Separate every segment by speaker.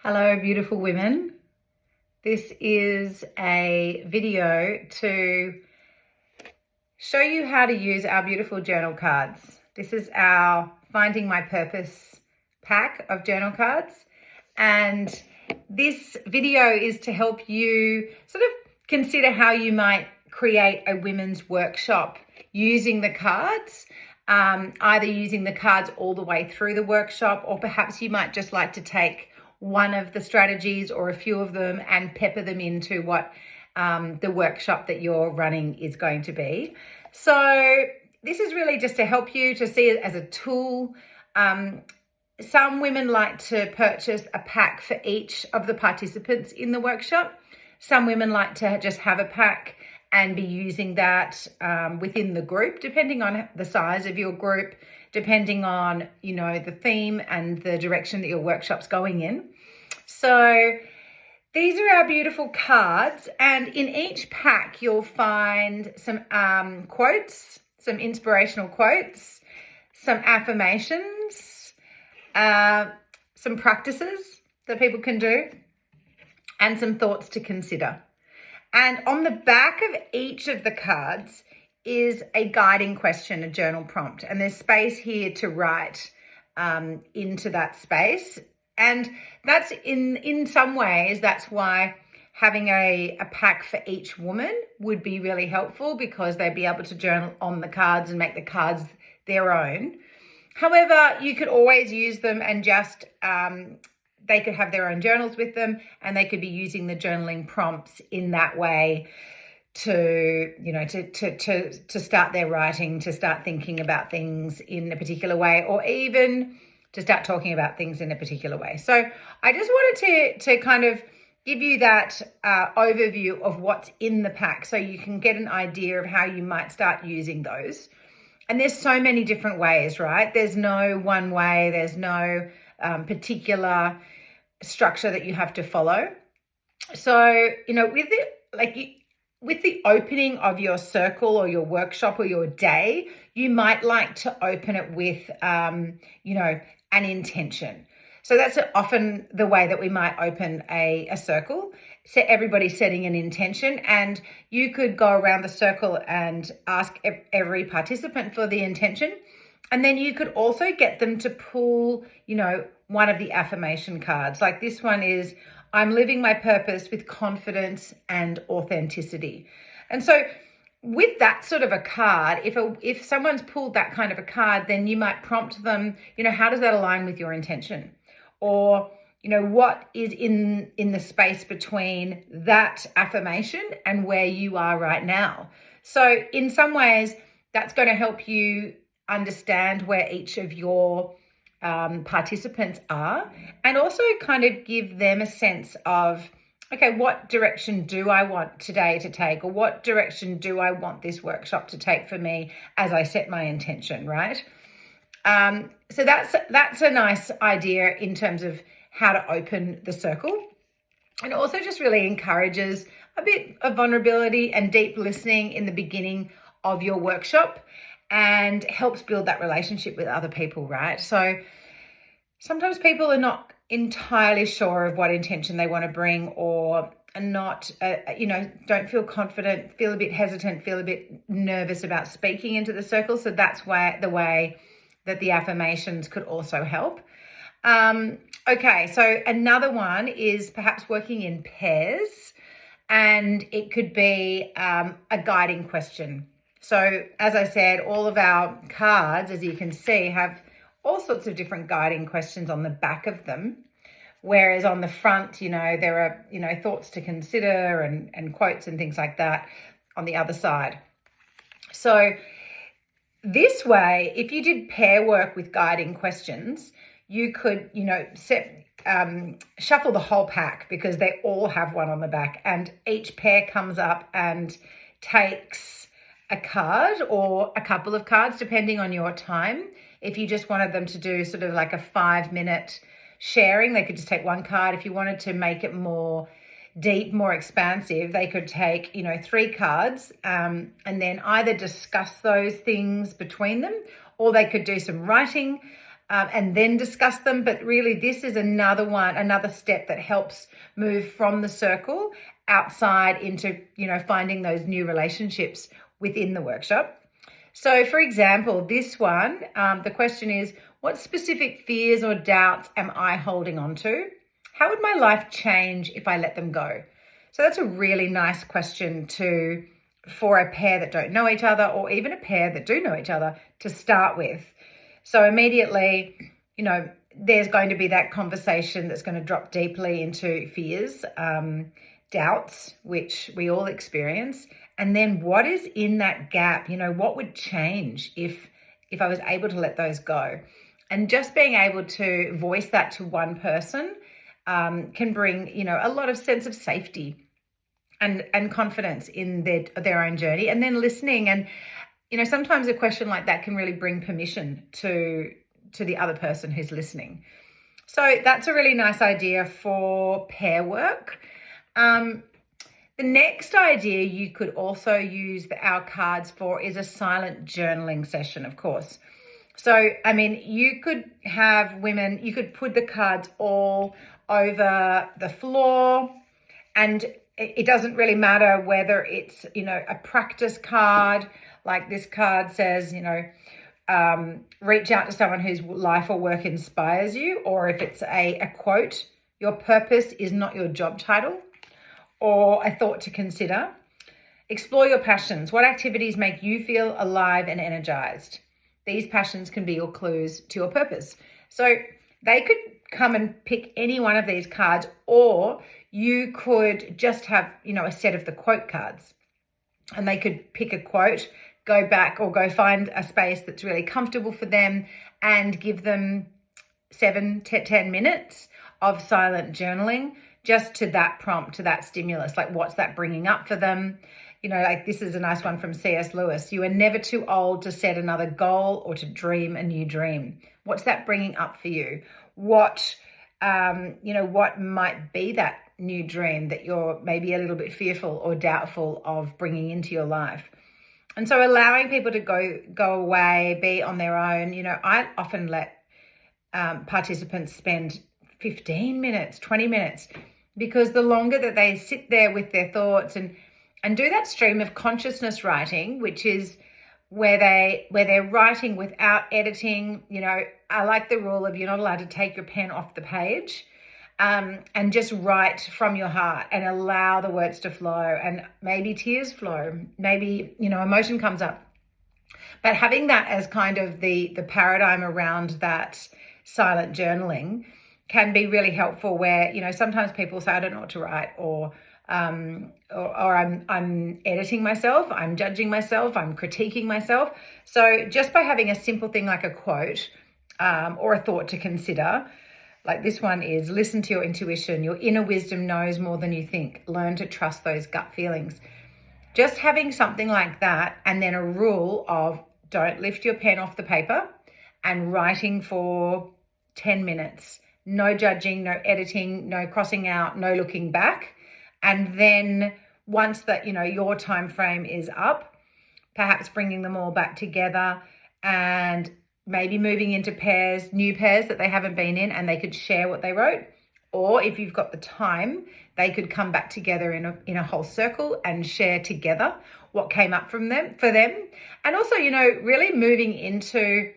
Speaker 1: Hello, beautiful women. This is a video to show you how to use our beautiful journal cards. This is our Finding My Purpose pack of journal cards. And this video is to help you sort of consider how you might create a women's workshop using the cards, either using the cards all the way through the workshop, or perhaps you might just like to take one of the strategies or a few of them and pepper them into what the workshop that you're running is going to be. So this is really just to help you to see it as a tool. Some women like to purchase a pack for each of the participants in the workshop. Some women like to just have a pack and be using that within the group, depending on the size of your group, depending on, the theme and the direction that your workshop's going in. So these are our beautiful cards, and in each pack you'll find some quotes, some inspirational quotes, some affirmations, some practices that people can do, and some thoughts to consider. And on the back of each of the cards is a guiding question, a journal prompt, and there's space here to write into that space. And that's in some ways, that's why having a pack for each woman would be really helpful, because they'd be able to journal on the cards and make the cards their own. However, you could always use them and just they could have their own journals with them, and they could be using the journaling prompts in that way to start their writing, to start thinking about things in a particular way, or even to start talking about things in a particular way. So I just wanted to kind of give you that overview of what's in the pack, so you can get an idea of how you might start using those. And there's so many different ways, right? There's no one way, there's no particular structure that you have to follow. So, with the opening of your circle or your workshop or your day, you might like to open it with, an intention. So that's often the way that we might open a circle. So everybody's setting an intention, and you could go around the circle and ask every participant for the intention. And then you could also get them to pull, one of the affirmation cards. Like this one is, I'm living my purpose with confidence and authenticity. And so with that sort of a card, if someone's pulled that kind of a card, then you might prompt them, how does that align with your intention? Or, what is in the space between that affirmation and where you are right now? So in some ways, that's going to help you understand where each of your participants are, and also kind of give them a sense of, okay, what direction do I want today to take, or what direction do I want this workshop to take for me as I set my intention, right? So that's a nice idea in terms of how to open the circle. And also just really encourages a bit of vulnerability and deep listening in the beginning of your workshop, and helps build that relationship with other people, right? So sometimes people are not entirely sure of what intention they want to bring, or are not, don't feel confident, feel a bit hesitant, feel a bit nervous about speaking into the circle. So that's why the way that the affirmations could also help. Okay, so another one is perhaps working in pairs, and it could be a guiding question. So as I said, all of our cards, as you can see, have all sorts of different guiding questions on the back of them. Whereas on the front, there are, thoughts to consider and quotes and things like that on the other side. So this way, if you did pair work with guiding questions, you could, shuffle the whole pack, because they all have one on the back, and each pair comes up and takes a card or a couple of cards, depending on your time. If you just wanted them to do sort of like a 5-minute sharing, they could just take one card. If you wanted to make it more deep, more expansive, they could take, 3 cards and then either discuss those things between them, or they could do some writing and then discuss them. But really, this is another step that helps move from the circle outside into, finding those new relationships within the workshop. So for example, this one, the question is, what specific fears or doubts am I holding on to? How would my life change if I let them go? So that's a really nice question for a pair that don't know each other, or even a pair that do know each other, to start with. So immediately, there's going to be that conversation that's going to drop deeply into fears, doubts, which we all experience. And then what is in that gap? What would change if I was able to let those go? And just being able to voice that to one person can bring, a lot of sense of safety and confidence in their own journey. And then listening, and sometimes a question like that can really bring permission to the other person who's listening. So that's a really nice idea for pair work. The next idea you could also use our cards for is a silent journaling session, of course. So, you could have women, you could put the cards all over the floor, and it doesn't really matter whether it's, a practice card, like this card says, reach out to someone whose life or work inspires you, or if it's a quote, your purpose is not your job title, or a thought to consider. Explore your passions. What activities make you feel alive and energized? These passions can be your clues to your purpose. So they could come and pick any one of these cards, or you could just have, a set of the quote cards, and they could pick a quote, go back or go find a space that's really comfortable for them, and give them 7 to 10 minutes of silent journaling just to that prompt, to that stimulus. Like, what's that bringing up for them? Like this is a nice one from C.S. Lewis. You are never too old to set another goal or to dream a new dream. What's that bringing up for you? What might be that new dream that you're maybe a little bit fearful or doubtful of bringing into your life? And so allowing people to go away, be on their own. I often let participants spend 15 minutes, 20 minutes, because the longer that they sit there with their thoughts and do that stream of consciousness writing, which is where they're writing without editing. I like the rule of you're not allowed to take your pen off the page, and just write from your heart and allow the words to flow, and maybe tears flow, maybe, emotion comes up. But having that as kind of the paradigm around that silent journaling can be really helpful, where, sometimes people say, I don't know what to write, or I'm editing myself, I'm judging myself, I'm critiquing myself. So just by having a simple thing like a quote, or a thought to consider, like this one is, listen to your intuition. Your inner wisdom knows more than you think. Learn to trust those gut feelings. Just having something like that, and then a rule of don't lift your pen off the paper, and writing for 10 minutes. No judging, no editing, no crossing out, no looking back. And then once that, your time frame is up, perhaps bringing them all back together and maybe moving into pairs, new pairs that they haven't been in, and they could share what they wrote. Or if you've got the time, they could come back together in a whole circle and share together what came up for them. And also, really moving into,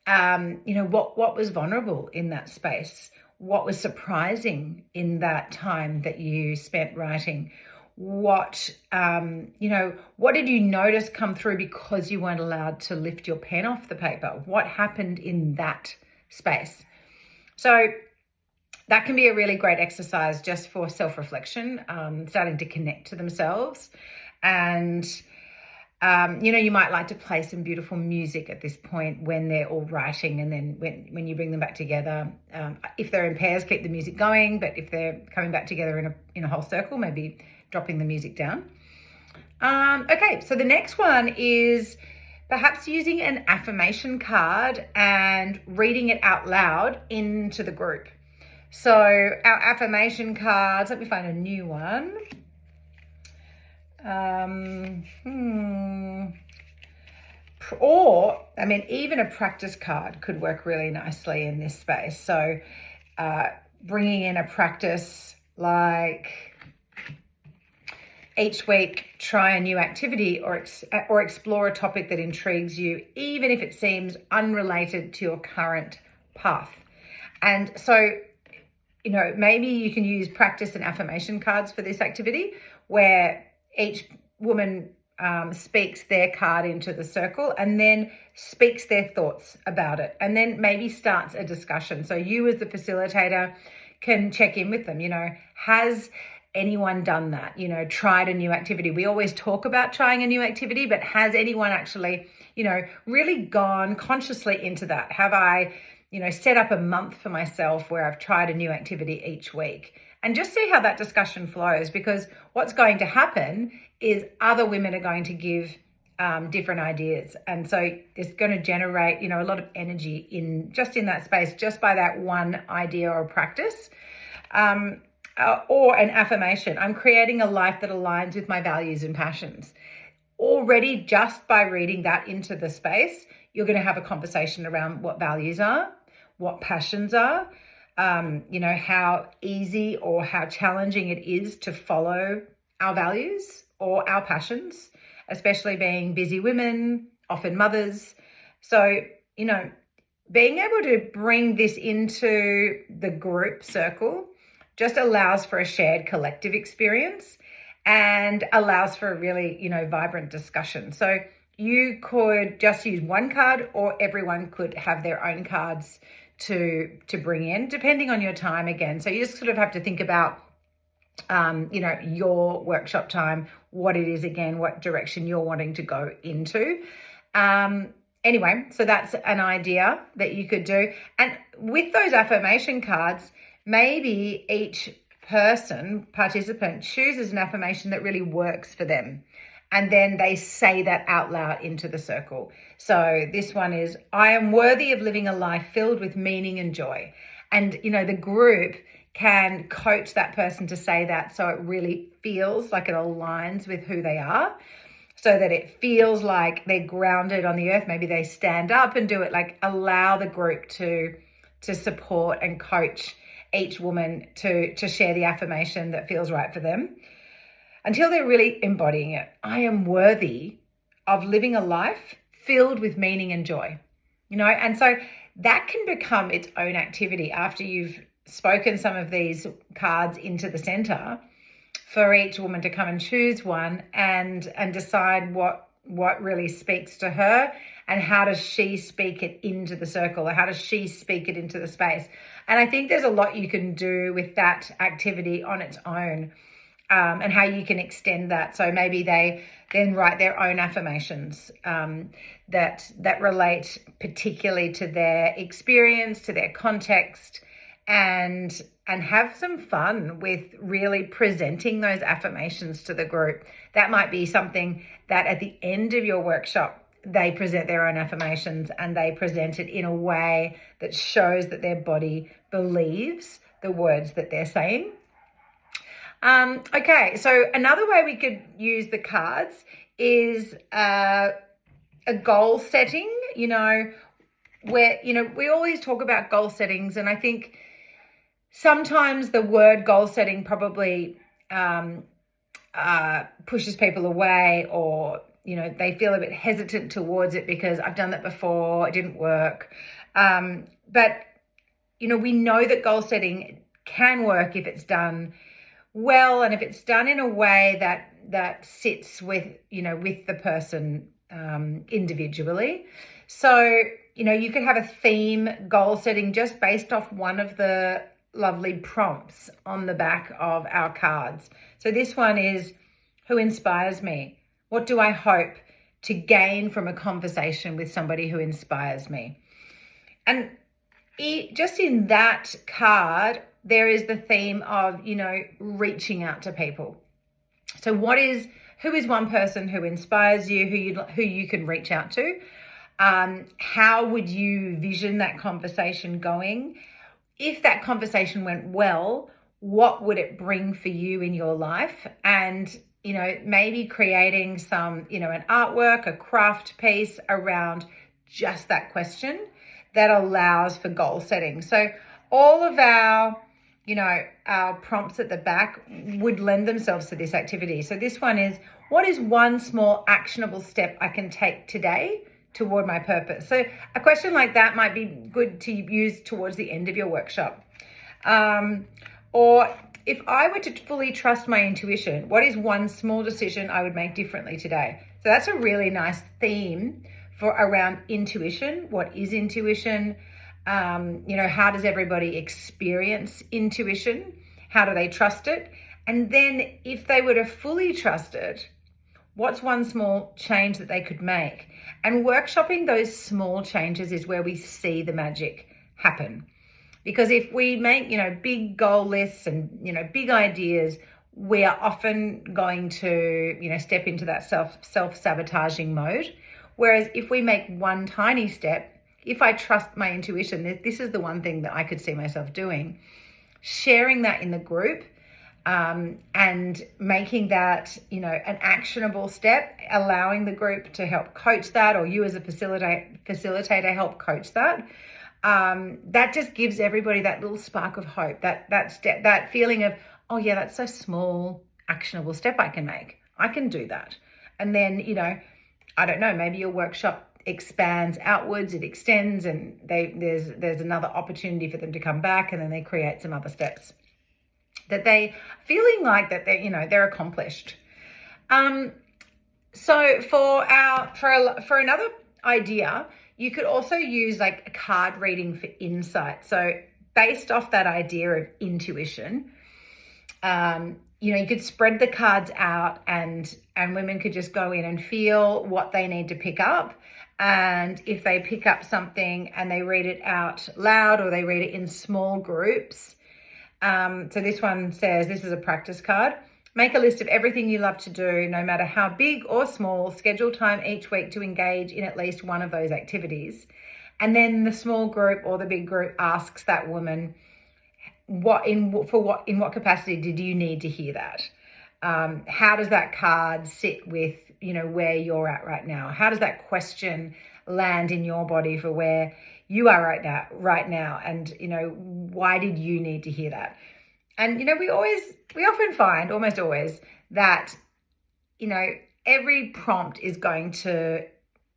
Speaker 1: what was vulnerable in that space, what was surprising in that time that you spent writing. What did you notice come through because you weren't allowed to lift your pen off the paper? What happened in that space? So that can be a really great exercise just for self-reflection, starting to connect to themselves. And, you might like to play some beautiful music at this point when they're all writing, and then when you bring them back together, if they're in pairs, keep the music going. But if they're coming back together in a whole circle, maybe dropping the music down. Okay, so the next one is perhaps using an affirmation card and reading it out loud into the group. So our affirmation cards, let me find a new one. or, I mean, even a practice card could work really nicely in this space. So bringing in a practice like each week, try a new activity or explore a topic that intrigues you, even if it seems unrelated to your current path. And so, maybe you can use practice and affirmation cards for this activity, where each woman speaks their card into the circle and then speaks their thoughts about it, and then maybe starts a discussion. So you as the facilitator can check in with them, has anyone done that, tried a new activity? We always talk about trying a new activity, but has anyone actually, really gone consciously into that? Have I, set up a month for myself where I've tried a new activity each week? And just see how that discussion flows, because what's going to happen is other women are going to give different ideas. And so it's going to generate, a lot of energy in that space, just by that one idea or practice. Or an affirmation. I'm creating a life that aligns with my values and passions. Already, just by reading that into the space, you're going to have a conversation around what values are, what passions are, how easy or how challenging it is to follow our values or our passions, especially being busy women, often mothers. So, being able to bring this into the group circle just allows for a shared collective experience and allows for a really, vibrant discussion. So you could just use one card, or everyone could have their own cards to bring in, depending on your time again. So you just sort of have to think about, your workshop time, what it is again, what direction you're wanting to go into. Anyway, so that's an idea that you could do. And with those affirmation cards, maybe each participant chooses an affirmation that really works for them. And then they say that out loud into the circle. So this one is, I am worthy of living a life filled with meaning and joy. And, the group can coach that person to say that so it really feels like it aligns with who they are, so that it feels like they're grounded on the earth. Maybe they stand up and do it, like allow the group to support and coach each woman to share the affirmation that feels right for them, until they're really embodying it. I am worthy of living a life filled with meaning and joy, and so that can become its own activity after you've spoken some of these cards into the center, for each woman to come and choose one and decide what really speaks to her, and how does she speak it into the circle, or how does she speak it into the space. And I think there's a lot you can do with that activity on its own, and how you can extend that. So maybe they then write their own affirmations that relate particularly to their experience, to their context, and have some fun with really presenting those affirmations to the group. That might be something that at the end of your workshop, they present their own affirmations, and they present it in a way that shows that their body believes the words that they're saying. Okay, so another way we could use the cards is a goal setting, where, we always talk about goal settings, and I think sometimes the word goal setting probably pushes people away, or, they feel a bit hesitant towards it because I've done that before, it didn't work. But, we know that goal setting can work if it's done well, and if it's done in a way that sits with, with the person individually. So, you could have a theme goal setting just based off one of the lovely prompts on the back of our cards. So this one is, who inspires me? What do I hope to gain from a conversation with somebody who inspires me? And just in that card, there is the theme of, reaching out to people. So who is one person who inspires you, who you can reach out to? How would you vision that conversation going? If that conversation went well, what would it bring for you in your life? And maybe creating some, an artwork, a craft piece around just that question that allows for goal setting. So all of our prompts at the back would lend themselves to this activity. So this one is, what is one small actionable step I can take today toward my purpose? So a question like that might be good to use towards the end of your workshop. Or if I were to fully trust my intuition, what is one small decision I would make differently today? So that's a really nice theme for around intuition. What is intuition? How does everybody experience intuition? How do they trust it? And then if they were to fully trust it, what's one small change that they could make? And workshopping those small changes is where we see the magic happen. Because if we make, big goal lists and, big ideas, we are often going to, step into that self-sabotaging mode. Whereas if we make one tiny step, if I trust my intuition, this is the one thing that I could see myself doing, sharing that in the group, and making that, an actionable step, allowing the group to help coach that, or you as a facilitator help coach that. That just gives everybody that little spark of hope, that step, that feeling of, oh yeah, that's a small actionable step I can make. I can do that. And then, I don't know, maybe your workshop expands outwards, it extends, and there's another opportunity for them to come back, and then they create some other steps that they feeling like that they're accomplished. So for another idea, you could also use like a card reading for insight. So based off that idea of intuition, you could spread the cards out, and women could just go in and feel what they need to pick up. And if they pick up something and they read it out loud, or they read it in small groups. So this one says, this is a practice card. Make a list of everything you love to do, no matter how big or small. Schedule time each week to engage in at least one of those activities. And then the small group or the big group asks that woman, in what capacity did you need to hear that? How does that card sit with, where you're at right now? How does that question land in your body for where you are right now? And, why did you need to hear that? And, we often find, almost always, that, every prompt is going to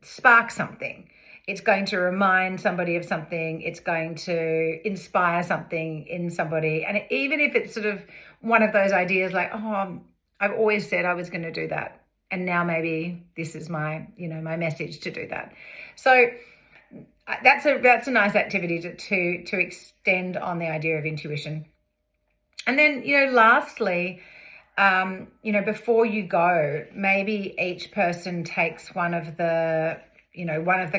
Speaker 1: spark something. It's going to remind somebody of something. It's going to inspire something in somebody. And even if it's sort of one of those ideas like, oh, I've always said I was going to do that, and now maybe this is my, my message to do that. So that's a nice activity to extend on the idea of intuition. And then, lastly, before you go, maybe each person takes one of the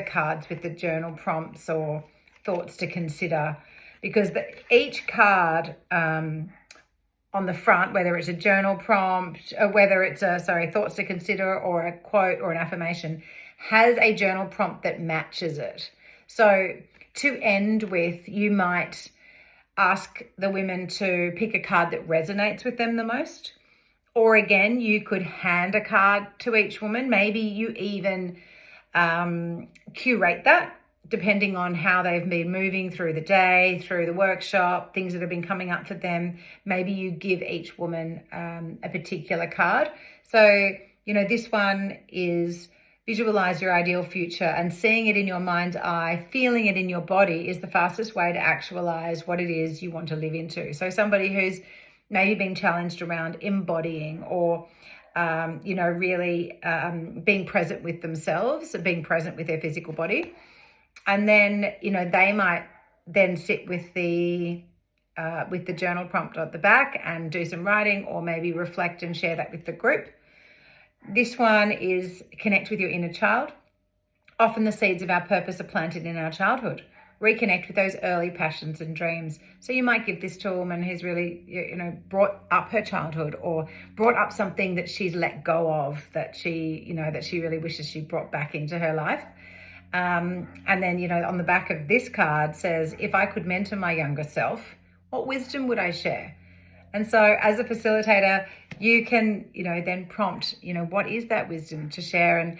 Speaker 1: cards with the journal prompts or thoughts to consider, because each card on the front, whether it's a journal prompt, or whether it's thoughts to consider, or a quote or an affirmation, has a journal prompt that matches it. So to end with, you might ask the women to pick a card that resonates with them the most. Or again, you could hand a card to each woman. Maybe you even curate that depending on how they've been moving through the day, through the workshop, things that have been coming up for them. Maybe you give each woman a particular card. So, this one is visualize your ideal future, and seeing it in your mind's eye, feeling it in your body is the fastest way to actualize what it is you want to live into. So somebody who's maybe been challenged around embodying, or really being present with themselves, being present with their physical body. And then, they might then sit with the journal prompt at the back and do some writing, or maybe reflect and share that with the group. This one is connect with your inner child. Often the seeds of our purpose are planted in our childhood. Reconnect with those early passions and dreams. So you might give this to a woman who's really, brought up her childhood, or brought up something that she's let go of, that she really wishes she brought back into her life. And then, on the back of this card says, if I could mentor my younger self, what wisdom would I share? And so as a facilitator, you can, then prompt, what is that wisdom to share,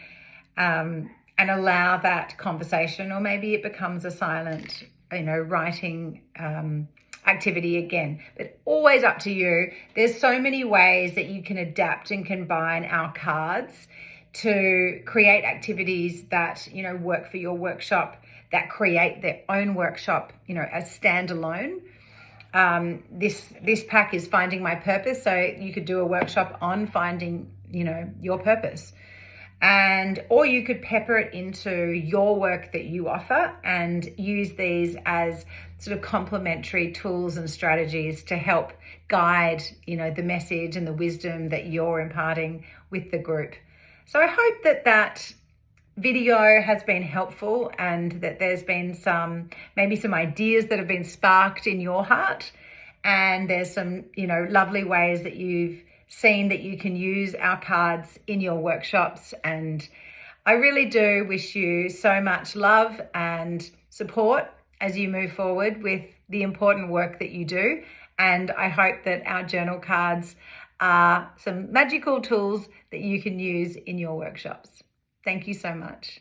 Speaker 1: and allow that conversation, or maybe it becomes a silent, writing activity again. But always up to you. There's so many ways that you can adapt and combine our cards to create activities that, work for your workshop, that create their own workshop, as standalone. This pack is Finding My Purpose, so you could do a workshop on finding, your purpose. Or you could pepper it into your work that you offer and use these as sort of complementary tools and strategies to help guide, the message and the wisdom that you're imparting with the group. So I hope that video has been helpful, and that there's been maybe some ideas that have been sparked in your heart, and there's some, lovely ways that you've seen that you can use our cards in your workshops. And I really do wish you so much love and support as you move forward with the important work that you do. And I hope that our journal cards are some magical tools that you can use in your workshops. Thank you so much.